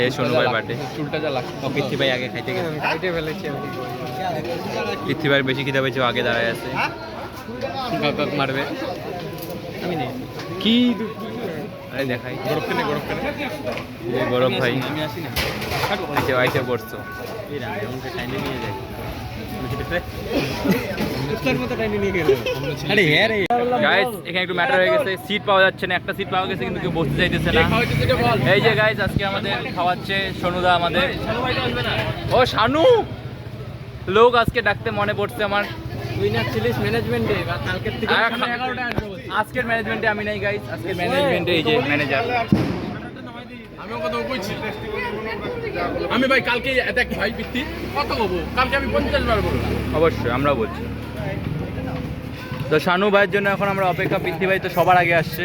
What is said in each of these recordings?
এ সোনু ভাই বার্থডে চুলটা যা লাগছে পৃথ্বী ভাই আগে খাইতে গেছে খাইতে ফেলেছি পৃথ্বী ভাই বেশি খিদে পেয়েছে আগে দাঁড়ায় আছে মারবে আমি নেই কি আরে দেখাই গরম ভাই আমি আসি না আইসে পড়ছো নিয়ে যাই গাইস এখানে একটু ম্যাটার হয়ে গেছে সিট পাওয়া যাচ্ছে না একটা সিট পাওয়া গেছে কিন্তু কেউ বসতে চাইতেছে না এই যে গাইস আজকে আমাদের খাওয়াচ্ছে সোনুদা আমাদের ও শানু লোক আজকে ডাকতে মনে পড়ছে আমার আজকের ম্যানেজমেন্টে আমি নাই গাইস আজকের ম্যানেজমেন্টে এই যে ম্যানেজার আমিও কথা কইছি আমি ভাই কালকে দেখ ভাই পিত্তি কত কব কালকে আমি 50 বার বলবো অবশ্যই আমরা বলছি তো শানু ভাইয়ের জন্য এখন আমরা অপেক্ষা পৃথ্বী ভাই তো সবার আগে আসছে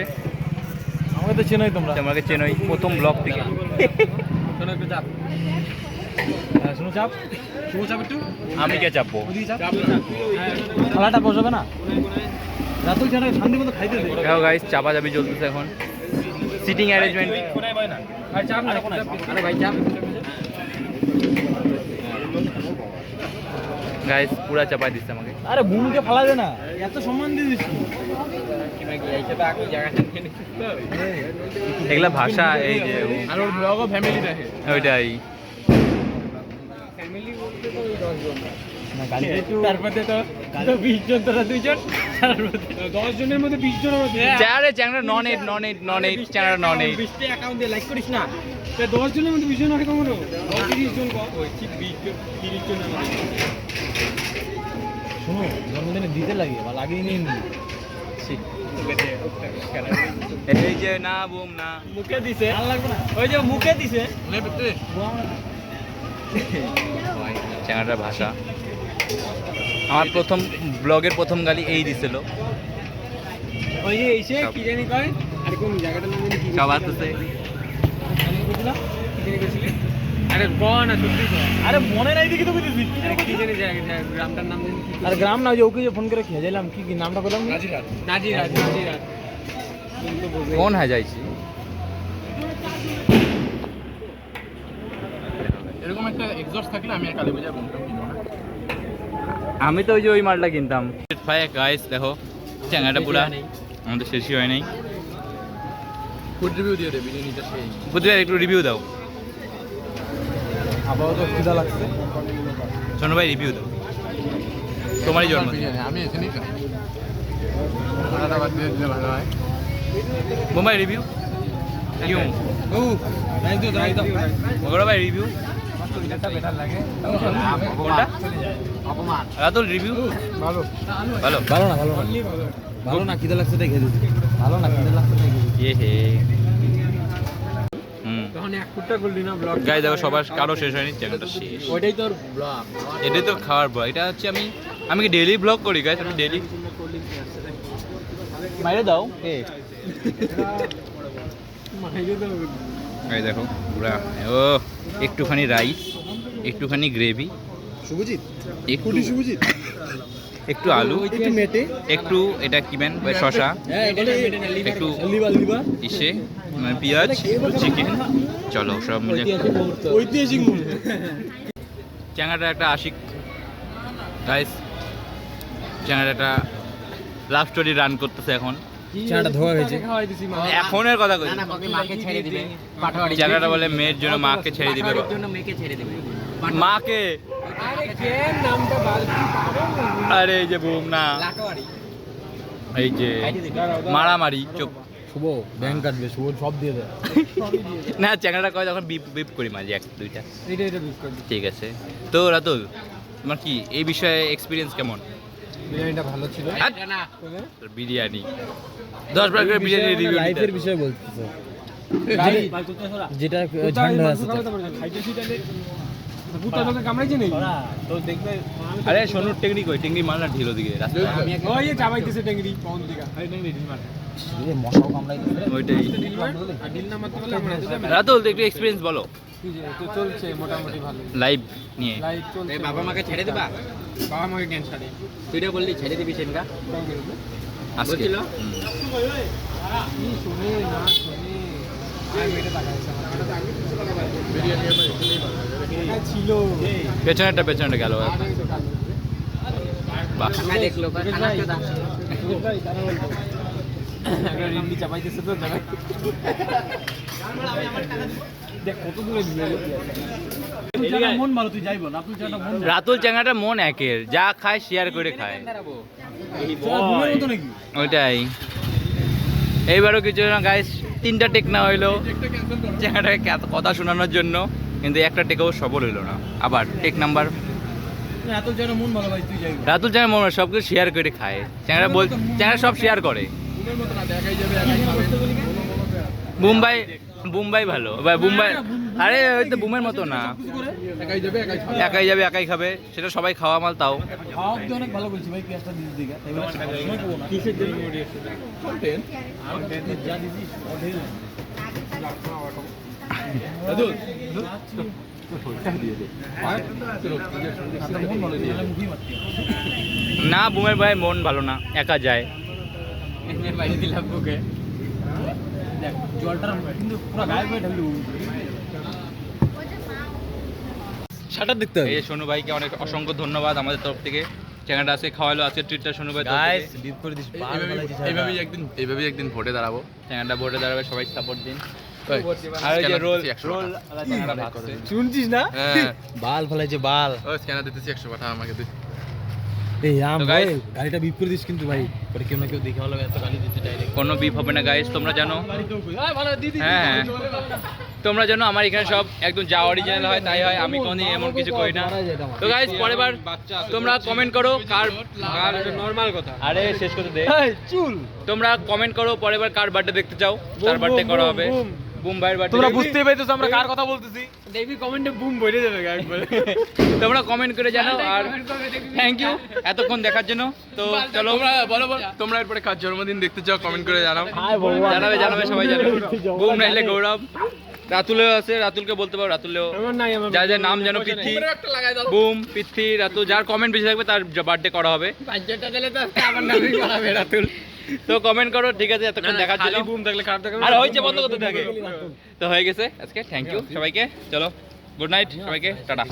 আমাকে তো চেনোই তোমরা তোমাকে চেনোই প্রথম ব্লগ থেকে শোনো একটু চাপ শোনো চাপ একটু আমি কে চাপবো খালাটা বসবে না রাতুল ছাড়া শান্তি মতো খাইতে দে দেখো গাইস চাপাচাপি চলতেছে এখন সিটিং অ্যারেঞ্জমেন্ট ভাই চাপ না আরে ভাই চাপ গাইস পুরা চাপাই দিচ্ছে আমাকে আরে ভূমিকে ফালা দে না এত সম্মান দিয়ে দিস এগুলা ভাষা এই যে আর ওর ব্লগও ফ্যামিলি দেখে ওইটাই ফ্যামিলি বলতে তো ওই 10 জন তারপরে তো 20 জন তোরা 2 জন 10 জনের মধ্যে 20 জন চ্যানেলে নন এইট চ্যানেল নন এইট 20 টা অ্যাকাউন্ট দিয়ে লাইক করিস না তো 10 জনের মধ্যে 20 জন আছে কেমন 30 জন কত ওই ঠিক 30 জন শোনো জন্মদিনে দিতে লাগে বা লাগেই নেই এই যে না বুম না মুখে দিছে ভালো লাগবে না ওই যে মুখে দিছে চ্যানেলটার ভাষা আমার প্রথম ব্লগের প্রথম গালি এই দিছিল ওই যে এসে কি জানি কয় আর কোন জায়গাটার নাম জানি কি সব আসতেছে আমি বুঝলাম কি জানি কইছিলি আরে কোন না সত্যি তো আরে মনে নাই দেখি তো কইছিস কি জানি জায়গা গ্রামটার নাম জানি কি আর গ্রাম না যে ওকে যে ফোন করে খেয়ে যাইলাম কি নামটা বললাম নাজিরাত কোন হয়ে যাইছি এরকম একটা এক্সস্ট থাকলে আমি আর কালী পূজায় বন্ধ কিনবো না আমি তো ওই যে ওই মালটা কিনতাম ভাই গাইস দেখো চ্যানেলটা পুরা আমাদের শেষই হয় নাই ফুড রিভিউ দিয়ে দে বিরিয়ানিটা সেই বুঝলে একটু রিভিউ দাও আপাতত খিদা লাগছে সোনু ভাই রিভিউ দাও তোমারই জন্ম আমি এখানেই খাই খানাটা বাদ দিয়ে দিলে ভালো হয় বোম্বাই রিভিউ কিউ ও রাইট দাও মগরা ভাই রিভিউ বেটার লাগে কোনটা অপমান রাতুল রিভিউ ভালো ভালো ভালো না খিদা লাগছে তাই খেয়ে দিছি ভালো না খিদা লাগছে তাই খেয়ে দিছি এ হে তখন এক ফুটটা করলি না ব্লগ গাই দেখো সবার কারো শেষ হয়নি চ্যানেলটা শেষ ওইটাই তোর ব্লগ এটাই তো খাওয়ার ব্লগ এটা হচ্ছে আমি কি ডেইলি ব্লগ করি গাইস আমি ডেইলি মাইরে দাও এই দেখো পুরা ও একটুখানি রাইস একটুখানি গ্রেভি শুভজিৎ একটু শুভজিৎ একটু আলু একটু মেটে একটু এটা কি বেন শসা একটু লিভার ইসে মানে পেঁয়াজ চিকেন চলো সব মিলে ঐতিহাসিক চ্যাংড়াটা একটা আশিক গাইস চ্যাংড়াটা একটা লাভ স্টোরি রান করতেছে এখন চাটা ধোয়া হয়েছে এখনের কথা কই মাকে ছেড়ে দিবে চ্যাংড়াটা বলে মেয়ের জন্য মাকে ছেড়ে দিবে জন্য মেয়েকে ছেড়ে দিবে মাকে আরে এই যে বুম না এই যে মারামারি চুপ শুভ ব্যাংক কাটবে শুভ সব দিয়ে দেয় না চ্যাংড়াটা কয় তখন বিপ বিপ করি মাঝে এক দুইটা এটা বিশ করে ঠিক আছে তো রাতুল তোমার কি এই বিষয়ে এক্সপিরিয়েন্স কেমন বিরিয়ানিটা ভালো ছিল বিরিয়ানি 10 বার করে বিরিয়ানি রিভিউ লাইফের বিষয়ে বলতেছে যেটা ঠান্ডা আছে আরে সোনুর টেকনিক ওই টেকনিক মারলা ঢিল দিকে ওইটাই রাতুল একটু এক্সপিরিয়েন্স বলো চলছে মোটামুটি ভালো লাইভ নিয়ে লাইফ চলছে বাবা মাকে ছেড়ে দিবা বাবা মাকে কেন ছাড়ে তুই তো বললি ছেড়ে দিবি সেনকা আজকে বলছিল? কি শুনে না শুনে ছিল পেছনেটা গেল বাহ খানা দেখলো বা খানা কেউ দাম একটা রিমডি চাপাইতেছে তো জায়গায় দেখ কত দূরে মন ভালো তুই যাইব না তুই জানা মন রাতুল চ্যাংড়াটা মন একের, যা খায় শেয়ার করে খায়, ঘুমের মতো নাকি ওইটাই। এইবারও কিছু না গাইস, 3টা টেক না হইলো চ্যাংড়াটাকে কথা শোনানোর জন্য, কিন্তু একটা টেকেও সফল হইলো না। আবার টেক নাম্বার এত জানা মন ভালো ভাই তুই যাইব রাতুল চ্যাংড়া মনে হয় সব কিছু শেয়ার করে খায়। চ্যাংড়া সব শেয়ার করে। ঘুমের মতো না দেখাই যাবে একাই খাবে বুম্বাই ভালো, বুম্বাই আরে ওই তো বুমের মতো না, একাই যাবে একাই একাই যাবে একাই খাবে, সেটা সবাই খাওয়া মাল। তাও খাওয়া তো অনেক ভালো বলছি ভাই পেঁয়াজটা দিদি দিগা এবার সময় পাবো না কিসের জন্য কন্টেন্ট আর যা দিছি অধেই দাদু না, বুমের ভাই মন ভালো না, একা যায়। এর বাইরে দিলাম বুকে দেখ জলটা কিন্তু পুরো গায়েব হয়ে ঢালু শাটার দেখতে হবে। এই সোনু ভাইকে অনেক অসংখ্য ধন্যবাদ আমাদের তরফ থেকে, চ্যাংড়াটা আজকে খাওয়ালো, আজকে ট্রিটটা সোনু ভাই গাইস ডিপ করে দিস বাল ফলাইছিস এইভাবেই একদিন ভোটে দাঁড়াবো। চ্যাংড়াটা বোর্ডে দাঁড়াবে, সবাই সাপোর্ট দিন। ওই, আর ওই যে স্ক্যানার রোল দিতেছি 100 রোল টাকা। আলা চ্যাংড়া ভাগছে। শুনছিস না হ্যাঁ, বাল ফলাইছে বাল ওই স্ক্যানার দিতেছি 100 টাকা আমাকে দে। এই আম তো ভাই guys, গাড়িটা বিপ করে দিস কিন্তু ভাই পরে কেউ না কেউ দেখে ভালো এত গালি দিতে ডাইরেক্ট কোনো বিপ হবে না গাইস, তোমরা জানো। হ্যাঁ, তোমরা জানো আমার এখানে সব একদম যা অরিজিনাল হয় তাই হয়, আমি কোনদিন এমন কিছু করি না। তো গাইস, পরের বার তোমরা কমেন্ট করো কার নরমাল কথা আরে শেষ করতে দে। চুল তোমরা কমেন্ট করো পরের বার কার বার্থডে দেখতে চাও, তার বার্থডে করা হবে। বুম ভাইয়ের বার্থডে তোমরা বুঝতেই পাইতেছো আমরা কার কথা বলতেছি দেখবি কমেন্টে বুম বইরে যাবে একবার তোমরা কমেন্ট করে জানাও। আর থ্যাংক ইউ এতক্ষণ দেখার জন্য। তো চলো, তোমরা এরপরে কার জন্মদিন দেখতে চাও কমেন্ট করে জানাও। জানাবে সবাই জানাবে। বুম নাইলে গৌরব, রাতুলেও আছে, রাতুলকে বলতে পারো, রাতুলেও যার যার নাম জানো, পৃথ্বী, বুম, পৃথ্বী, রাতুল, যার কমেন্ট বেশি থাকবে তার বার্থডে করা হবে। বাজেটটা দিলে তো আজকে আমার নামই করাবে রাতুল তো কমেন্ট করো, ঠিক আছে, এতক্ষণ দেখার জন্য। বুম থাকলে কার দেখা আর হয়েছে বন্ধ করতে থাকে। তো হয়ে গেছে আজকে, থ্যাংক ইউ সবাইকে, চলো গুড নাইট সবাইকে, টাটা।